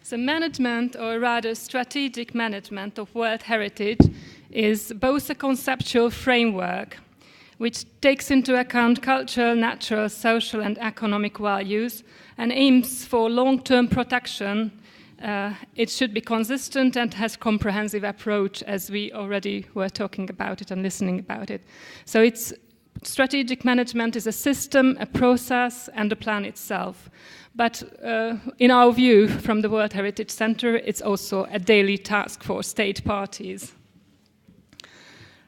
So management, or rather strategic management of World Heritage, is both a conceptual framework which takes into account cultural, natural, social and economic values and aims for long-term protection. It should be consistent and has comprehensive approach, as we already were talking about it and listening about it. So it's strategic management is a system, a process and a plan itself. But in our view, from the World Heritage Centre, it's also a daily task for state parties.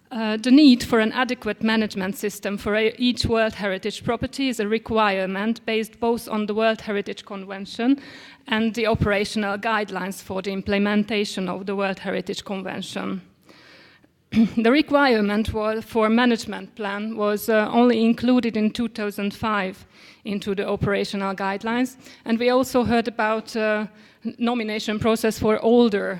The need for an adequate management system for each World Heritage property is a requirement based both on the World Heritage Convention and the operational guidelines for the implementation of the World Heritage Convention. The requirement for a management plan was only included in 2005 into the operational guidelines, and we also heard about nomination process for older.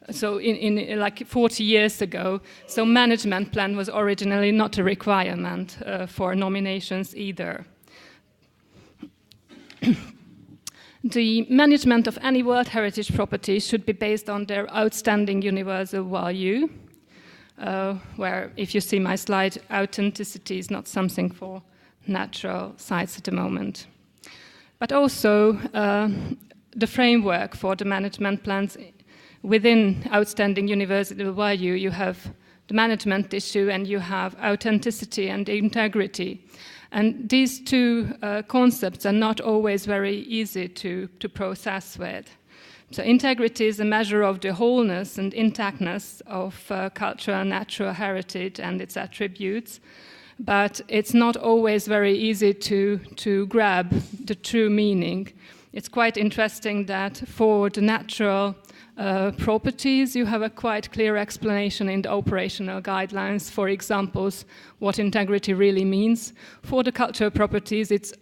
So in like 40 years ago, so management plan was originally not a requirement for nominations either. The management of any World Heritage property should be based on their outstanding universal value, where, if you see my slide, authenticity is not something for natural sites at the moment. But also the framework for the management plans. Within outstanding universal value, you have the management issue and you have authenticity and integrity. And these two concepts are not always very easy to process with. So integrity is a measure of the wholeness and intactness of cultural and natural heritage and its attributes, but it's not always very easy to grab the true meaning. It's quite interesting that for the natural properties, you have a quite clear explanation in the operational guidelines, for examples, what integrity really means. For the cultural properties,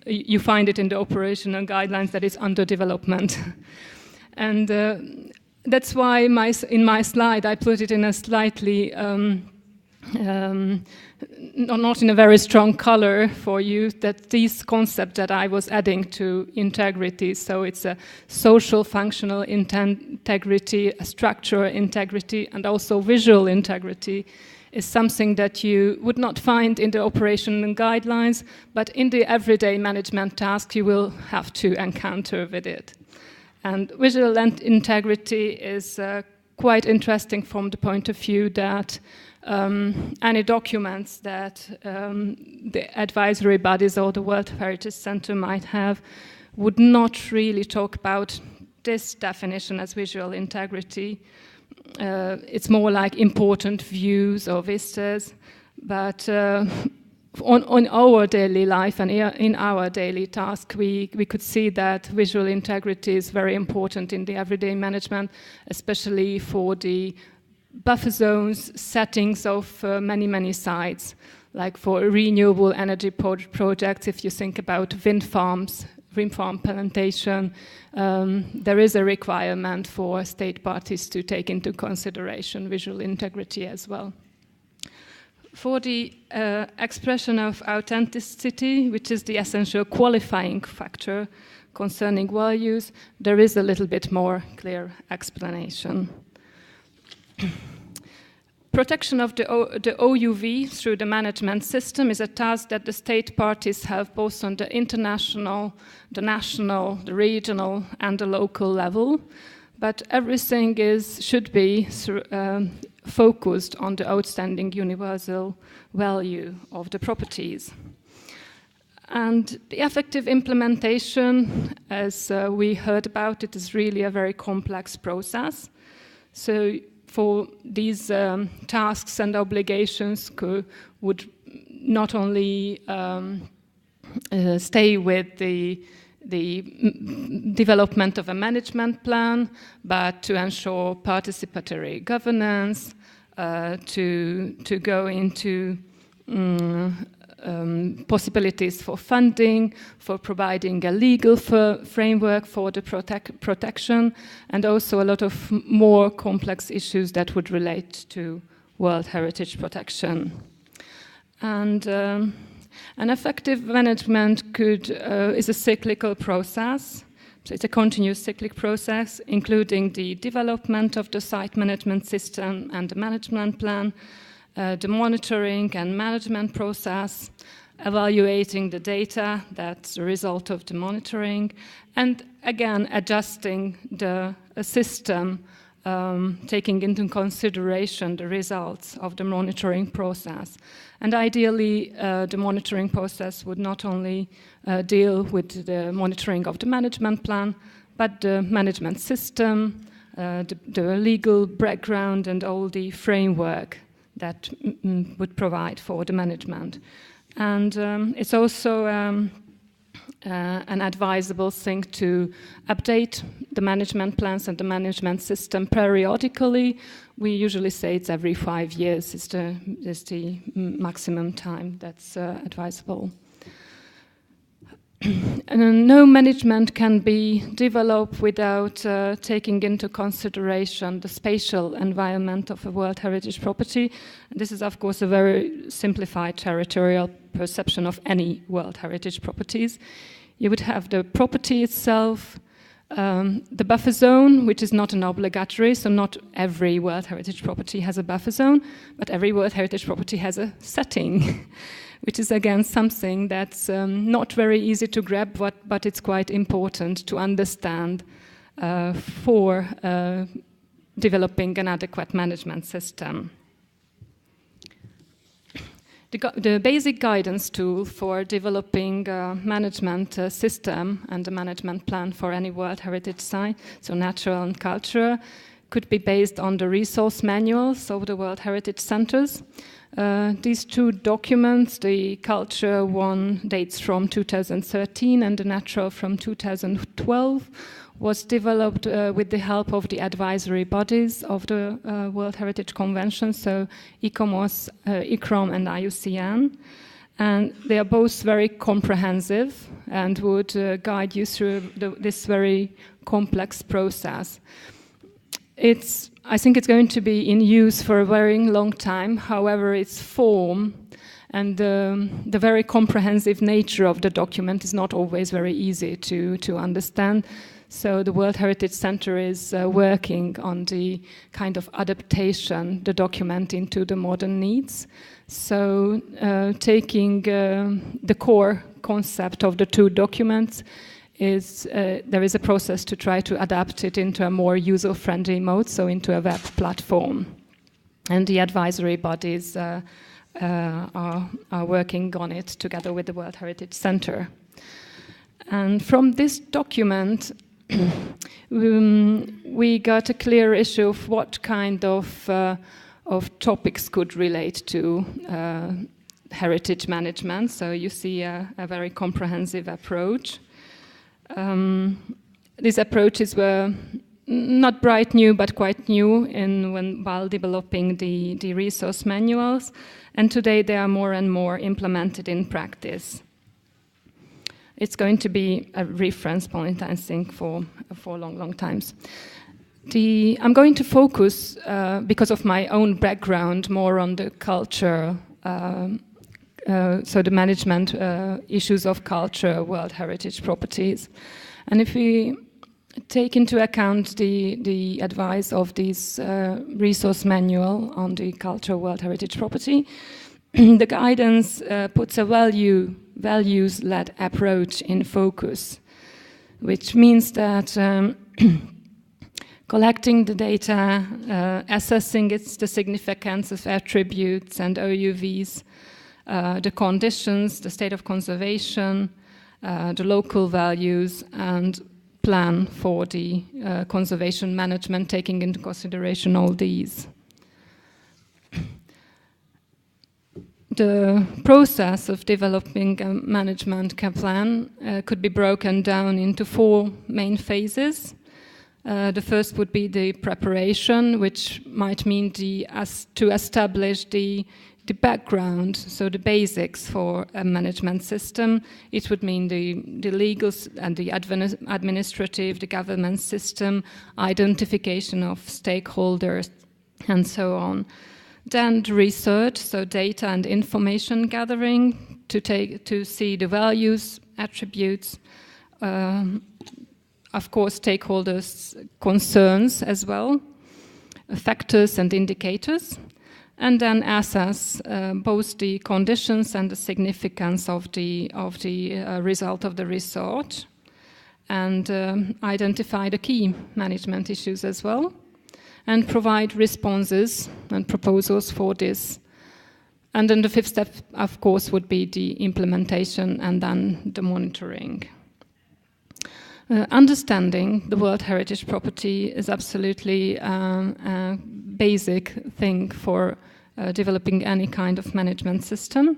you find it in the operational guidelines that it's under development. And that's why in my slide I put it in a slightly not in a very strong color for you, that these concepts that I was adding to integrity, so it's a social functional integrity, a structural integrity, and also visual integrity, is something that you would not find in the operational guidelines, but in the everyday management task you will have to encounter with it. And visual integrity is quite interesting from the point of view that any documents that the advisory bodies or the World Heritage Centre might have would not really talk about this definition as visual integrity. It's more like important views or vistas, but on our daily life and in our daily task, we could see that visual integrity is very important in the everyday management, especially for the buffer zones, settings of many sites, like for renewable energy projects. If you think about wind farm plantation, there is a requirement for state parties to take into consideration visual integrity as well. For the expression of authenticity, which is the essential qualifying factor concerning values, there is a little bit more clear explanation. Protection of the OUV through the management system is a task that the state parties have both on the international, the national, the regional and the local level, but everything should be focused on the outstanding universal value of the properties. And the effective implementation, as we heard about, it is really a very complex process. So for these tasks and obligations would not only stay with the development of a management plan, but to ensure participatory governance, to go into possibilities for funding, for providing a legal framework for the protection, and also a lot of more complex issues that would relate to World Heritage protection. And An effective management is a cyclical process. So it's a continuous cyclic process, including the development of the site management system and the management plan, the monitoring and management process, evaluating the data that's the result of the monitoring, and again adjusting the system, taking into consideration the results of the monitoring process. And ideally, the monitoring process would not only deal with the monitoring of the management plan, but the management system, the legal background, and all the framework that would provide for the management. And it's also an advisable thing to update the management plans and the management system periodically. We usually say it's every 5 years is the maximum time that's advisable. And no management can be developed without taking into consideration the spatial environment of a World Heritage property. This is, of course, a very simplified territorial perception of any World Heritage properties. You would have the property itself, the buffer zone, which is not an obligatory, so not every World Heritage property has a buffer zone, but every World Heritage property has a setting, which is again something that's not very easy to grab, but it's quite important to understand for developing an adequate management system. The basic guidance tool for developing a management system and a management plan for any World Heritage site, so natural and cultural, could be based on the resource manuals of the World Heritage Centres. These two documents, the culture one dates from 2013 and the natural from 2012, was developed with the help of the advisory bodies of the World Heritage Convention, so ICOMOS, ICROM and IUCN. And they are both very comprehensive and would guide you through this very complex process. I think it's going to be in use for a very long time. However, its form and the very comprehensive nature of the document is not always very easy to understand. So the World Heritage Centre is working on the kind of adaptation, the document into the modern needs. So taking the core concept of the two documents, there is a process to try to adapt it into a more user-friendly mode, so into a web platform. And the advisory bodies are working on it together with the World Heritage Centre. And from this document, we got a clear issue of what kind of topics could relate to heritage management. So you see a very comprehensive approach. These approaches were not bright new, but quite new while developing the resource manuals, and today they are more and more implemented in practice. It's going to be a reference point, I think, for long times. I'm going to focus, because of my own background, more on the culture, so the management issues of culture, World Heritage properties. And if we take into account the advice of this resource manual on the culture, World Heritage property, the guidance puts a values-led approach in focus, which means that collecting the data, assessing the significance of attributes and OUVs, the conditions, the state of conservation, the local values, and plan for the conservation management, taking into consideration all these. The process of developing a management plan could be broken down into 4 main phases. The first would be the preparation, which might mean to establish the background, so the basics for a management system. It would mean the legal and the administrative, the government system, identification of stakeholders, and so on. Then research, so data and information gathering to see the values, attributes, of course, stakeholders' concerns as well, factors and indicators, and then assess both the conditions and the significance of the result of the research, and identify the key management issues as well, and provide responses and proposals for this. And then the fifth step, of course, would be the implementation and then the monitoring. Understanding the World Heritage property is absolutely a basic thing for developing any kind of management system.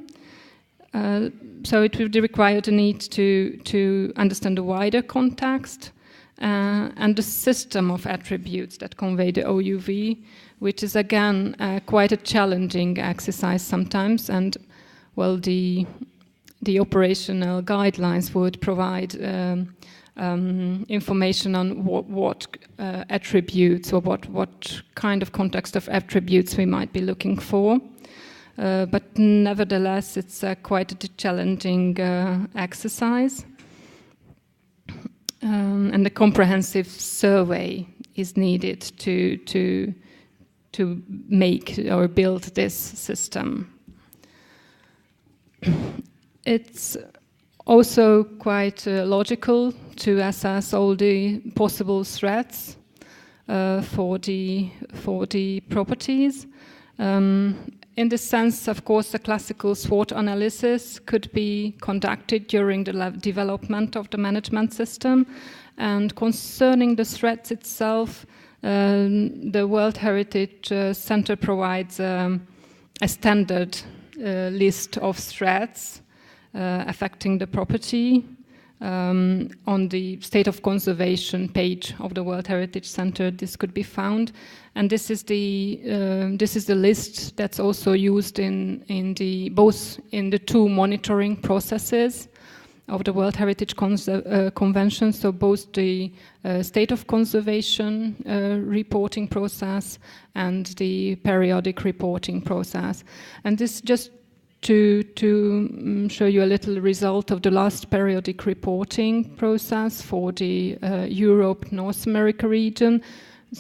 So it would require the need to understand the wider context and the system of attributes that convey the OUV, which is again quite a challenging exercise sometimes. And well, the operational guidelines would provide information on what attributes or what kind of context of attributes we might be looking for. But nevertheless, it's quite a challenging exercise. And a comprehensive survey is needed to make or build this system. It's also quite logical to assess all the possible threats for the properties. In this sense, of course, the classical SWOT analysis could be conducted during the development of the management system. And concerning the threats itself, the World Heritage Centre provides a standard list of threats affecting the property. On the state of conservation page of the World Heritage Centre, this could be found, and this is the list that's also used both in the two monitoring processes of the World Heritage Convention. So both the state of conservation reporting process and the periodic reporting process, and this just to show you a little result of the last periodic reporting process for the Europe North America region.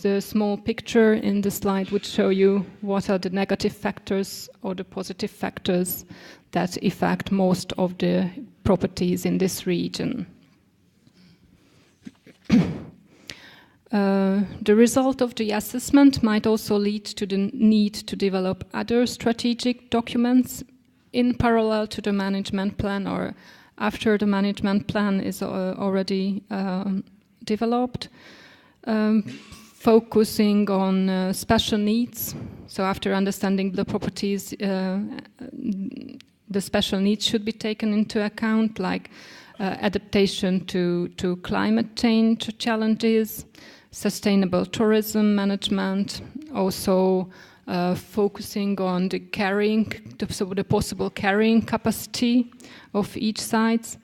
The small picture in the slide would show you what are the negative factors or the positive factors that affect most of the properties in this region. The result of the assessment might also lead to the need to develop other strategic documents in parallel to the management plan or after the management plan is already developed, focusing on special needs. So after understanding the properties, the special needs should be taken into account, like adaptation to climate change challenges, sustainable tourism management, also focusing on the possible carrying capacity of each site,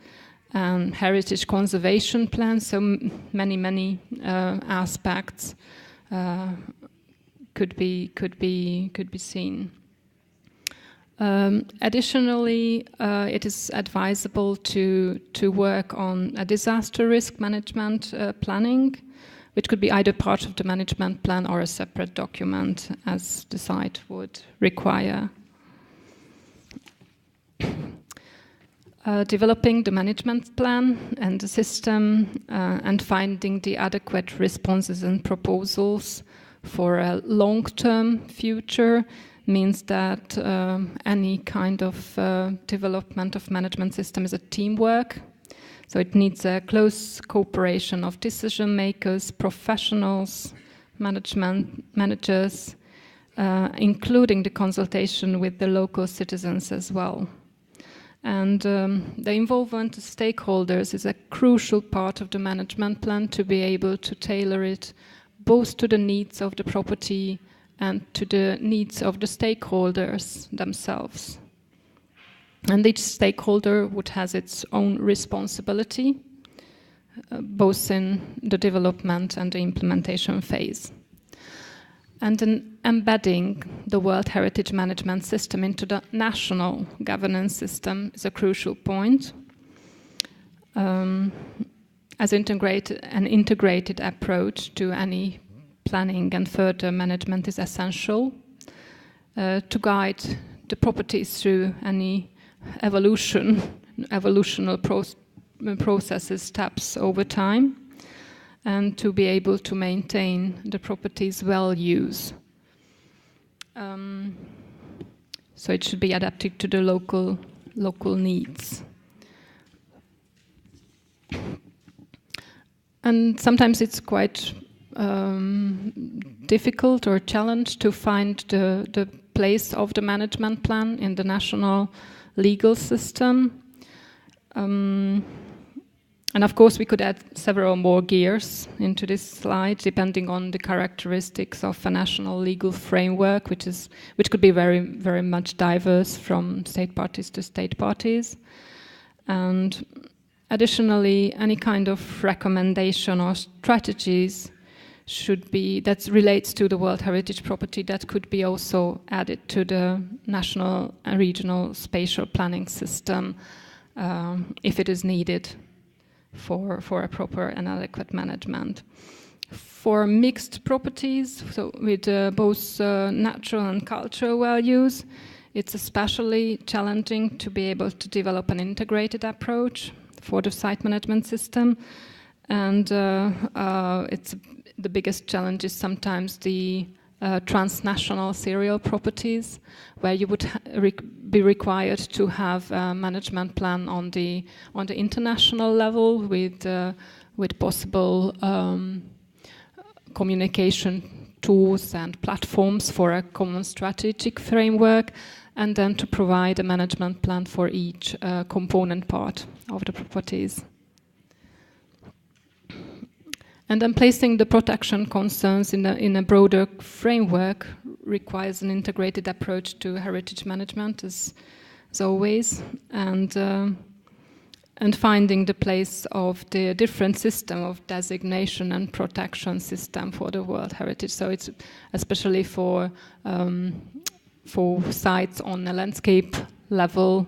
and heritage conservation plans. So many aspects could be seen. Additionally, it is advisable to work on a disaster risk management planning, which could be either part of the management plan or a separate document as the site would require. Developing the management plan and the system and finding the adequate responses and proposals for a long-term future means that any kind of development of management system is a teamwork. So it needs a close cooperation of decision makers, professionals, managers, including the consultation with the local citizens as well. And the involvement of stakeholders is a crucial part of the management plan to be able to tailor it both to the needs of the property and to the needs of the stakeholders themselves. And each stakeholder would have its own responsibility, both in the development and the implementation phase. And then embedding the World Heritage Management System into the national governance system is a crucial point. As an integrated approach to any planning and further management is essential to guide the properties through any evolutional processes, steps over time, and to be able to maintain the property's values. So it should be adapted to the local needs. And sometimes it's quite difficult or challenged to find the place of the management plan in the national legal system. And of course, we could add several more gears into this slide, depending on the characteristics of a national legal framework, which could be very, very much diverse from state parties to state parties. And additionally, any kind of recommendation or strategies should be that relates to the World Heritage property that could be also added to the national and regional spatial planning system if it is needed for a proper and adequate management. For mixed properties, so with both natural and cultural values, it's especially challenging to be able to develop an integrated approach for the site management system. And the biggest challenge is sometimes the transnational serial properties, where you would be required to have a management plan on the international level with possible communication tools and platforms for a common strategic framework, and then to provide a management plan for each component part of the properties. And then placing the protection concerns in a broader framework requires an integrated approach to heritage management, as always, and finding the place of the different system of designation and protection system for the World Heritage. So it's especially for sites on a landscape level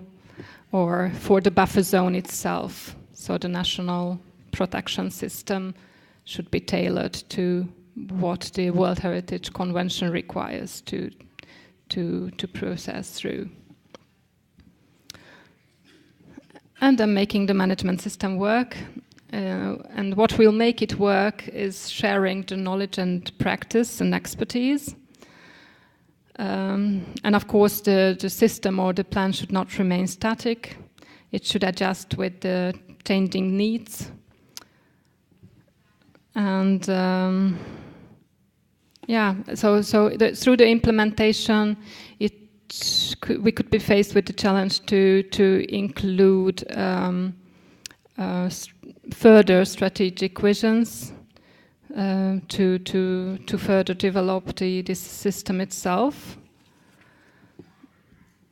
or for the buffer zone itself. So the national protection system should be tailored to what the World Heritage Convention requires to process through. And then making the management system work. And what will make it work is sharing the knowledge and practice and expertise. And of course, the system or the plan should not remain static. It should adjust with the changing needs. And through the implementation, we could be faced with the challenge to include further strategic visions to further develop this system itself.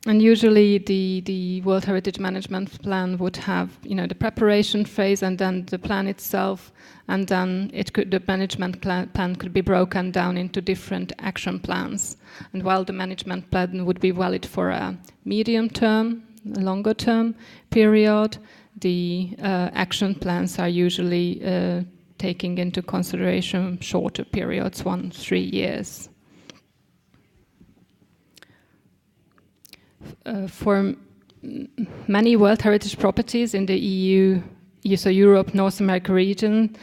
And usually the World Heritage Management Plan would have, the preparation phase and then the plan itself, and then the management plan could be broken down into different action plans. And while the management plan would be valid for a medium term, a longer term period, the action plans are usually taking into consideration shorter periods, 1-3 years. For many World Heritage properties in the EU, so Europe, North America region,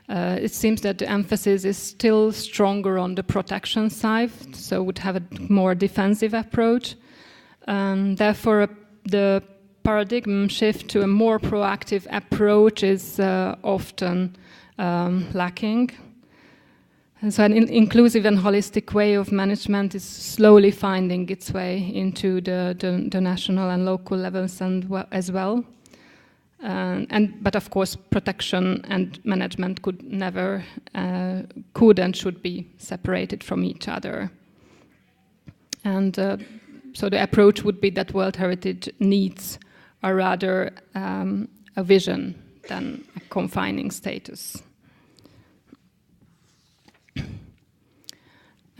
it seems that the emphasis is still stronger on the protection side, so would have a more defensive approach. Therefore, the paradigm shift to a more proactive approach is often lacking. And so an inclusive and holistic way of management is slowly finding its way into the national and local levels as well. But of course, protection and management could and should be separated from each other. And so the approach would be that World Heritage needs are rather a vision than a confining status.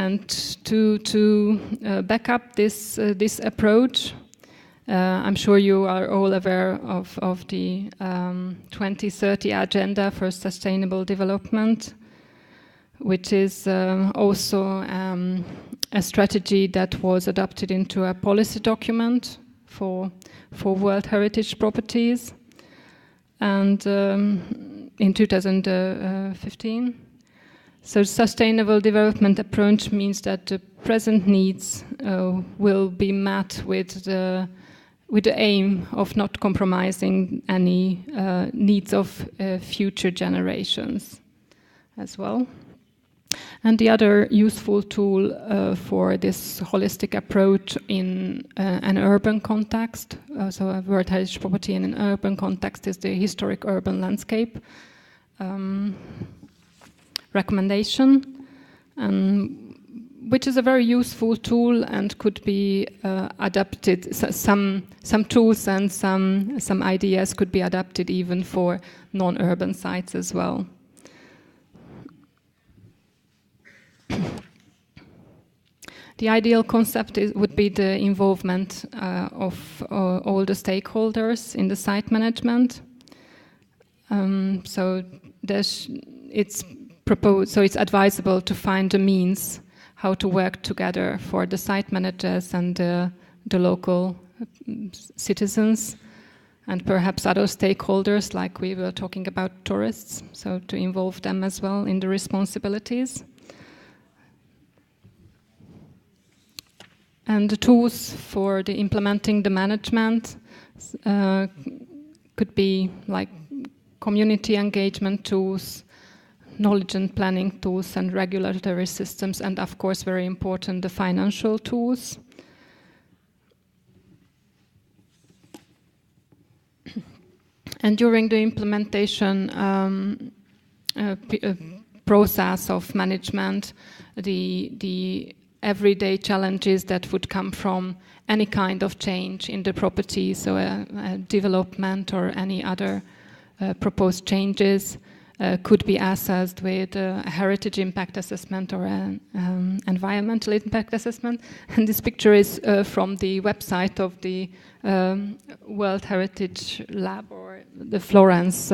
And to back up this approach, I'm sure you are all aware of the 2030 Agenda for Sustainable Development, which is also a strategy that was adopted into a policy document for World Heritage properties, and in 2015. So sustainable development approach means that the present needs will be met with the aim of not compromising any needs of future generations as well. And the other useful tool for this holistic approach in an urban context, so a World Heritage property in an urban context, is the historic urban landscape recommendation, which is a very useful tool and could be adapted. Some tools and some ideas could be adapted even for non-urban sites as well. The ideal concept would be the involvement of all the stakeholders in the site management. So it's proposed. So it's advisable to find the means how to work together for the site managers and the local citizens, and perhaps other stakeholders, like we were talking about tourists. So to involve them as well in the responsibilities. And the tools for implementing the management could be like community engagement tools, knowledge and planning tools, and regulatory systems, and of course, very important, the financial tools. And during the implementation process of management, the everyday challenges that would come from any kind of change in the property, so a development or any other proposed changes, could be assessed with a heritage impact assessment or an environmental impact assessment. And this picture is from the website of the World Heritage Lab, or the Florence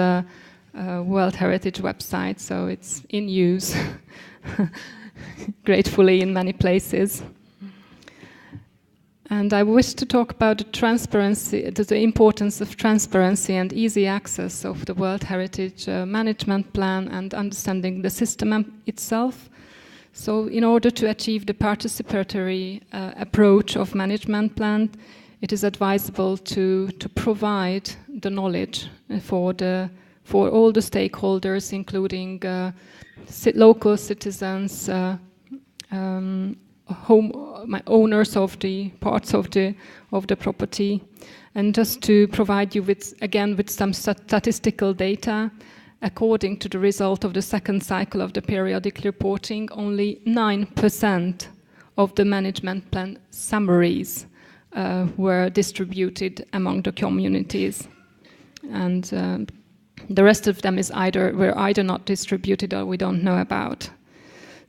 World Heritage website, so it's in use gratefully in many places. And I wish to talk about the transparency, the importance of transparency and easy access of the World Heritage Management Plan, and understanding the system itself. So in order to achieve the participatory approach of management plan, it is advisable to provide the knowledge for all the stakeholders, including local citizens, owners of the parts of the property, and just to provide you with some statistical data. According to the result of the second cycle of the periodic reporting, only 9% of the management plan summaries were distributed among the communities, and the rest of them were either not distributed or we don't know about.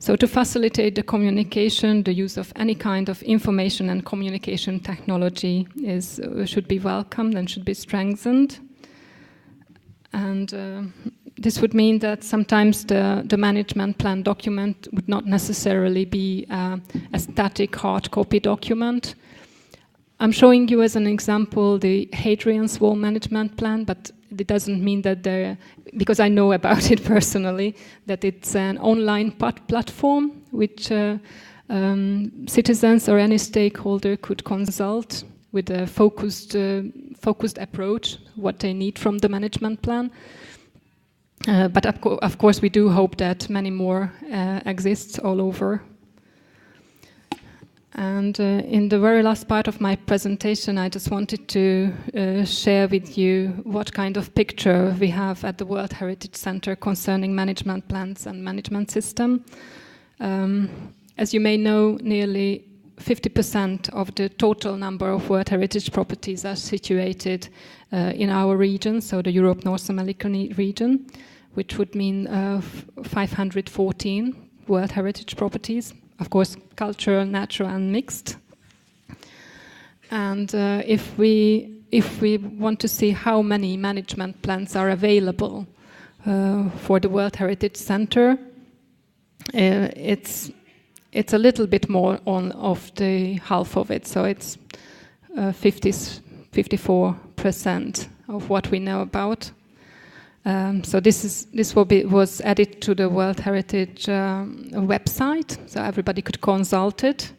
So to facilitate the communication, the use of any kind of information and communication technology should be welcomed and should be strengthened. And this would mean that sometimes the management plan document would not necessarily be a static hard copy document. I'm showing you as an example the Hadrian's Wall management plan, but it doesn't mean that because I know about it personally, that it's an online platform which citizens or any stakeholder could consult with a focused approach, what they need from the management plan. But of course, we do hope that many more exists all over. And in the very last part of my presentation, I just wanted to share with you what kind of picture we have at the World Heritage Centre concerning management plans and management system. As you may know, nearly 50% of the total number of World Heritage properties are situated in our region, so the Europe North American region, which would mean 514 World Heritage properties of course, cultural, natural, and mixed. And if we want to see how many management plans are available for the World Heritage Centre, it's a little bit more of the half of it. So it's 54% of what we know about. So this was added to the World Heritage website, so everybody could consult it.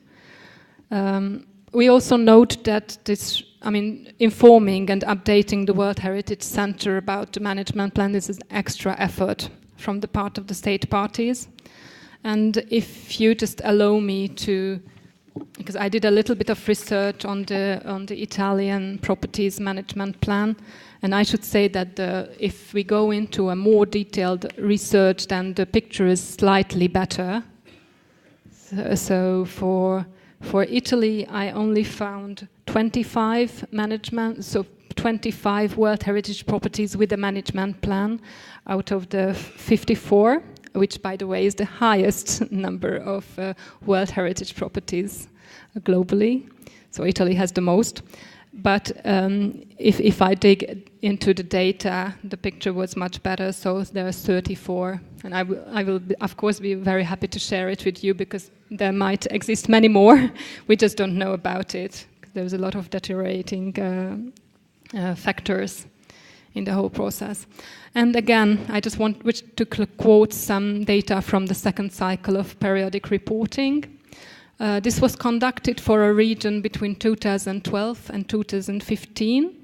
We also note that informing and updating the World Heritage Centre about the management plan is an extra effort from the part of the state parties. And if you just allow me to, because I did a little bit of research on the Italian properties management plan, and I should say that if we go into a more detailed research, then the picture is slightly better. So for Italy, I only found 25 World Heritage properties with a management plan out of the 54, which, by the way, is the highest number of World Heritage properties globally. So Italy has the most. But if I dig into the data, the picture was much better. So there are 34, and I will of course be very happy to share it with you, because there might exist many more. We just don't know about it. There's a lot of deteriorating factors in the whole process. And again, I just want to quote some data from the second cycle of periodic reporting. This was conducted for a region between 2012 and 2015.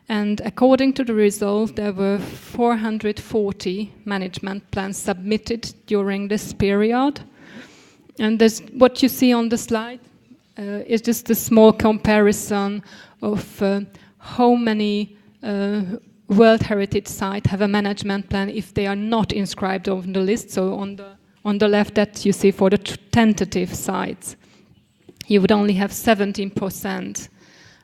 And according to the result, there were 440 management plans submitted during this period. And what you see on the slide is just a small comparison of how many World Heritage sites have a management plan if they are not inscribed on the list. So on the left, that you see for the tentative sites, you would only have 17%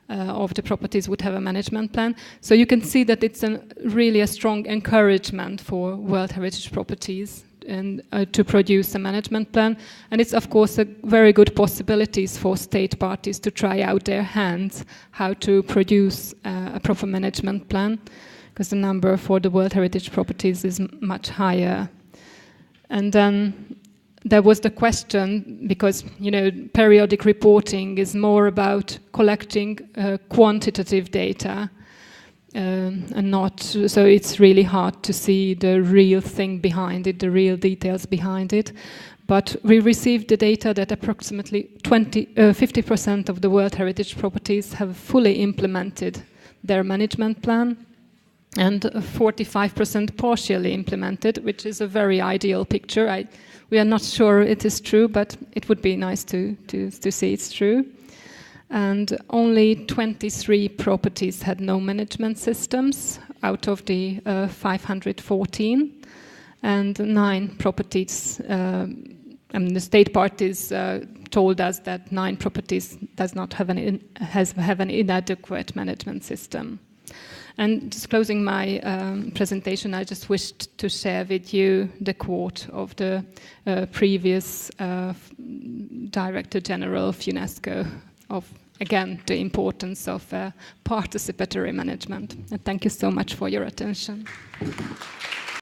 of the properties would have a management plan. So you can see that it's really a strong encouragement for World Heritage properties and to produce a management plan. And it's, of course, a very good possibilities for state parties to try out their hands how to produce a proper management plan, because the number for the World Heritage properties is much higher. And then there was the question, because periodic reporting is more about collecting quantitative data, and not, so it's really hard to see the real thing behind it, the real details behind it. But we received the data that approximately 50% of the World Heritage properties have fully implemented their management plan, and 45% partially implemented, which is a very ideal picture. We are not sure it is true, but it would be nice to see it's true. And only 23 properties had no management systems out of the 514, and 9 properties. The state parties told us that 9 properties does not have an inadequate management system. And just closing my presentation, I just wished to share with you the quote of the previous Director General of UNESCO of, again, the importance of participatory management. And thank you so much for your attention.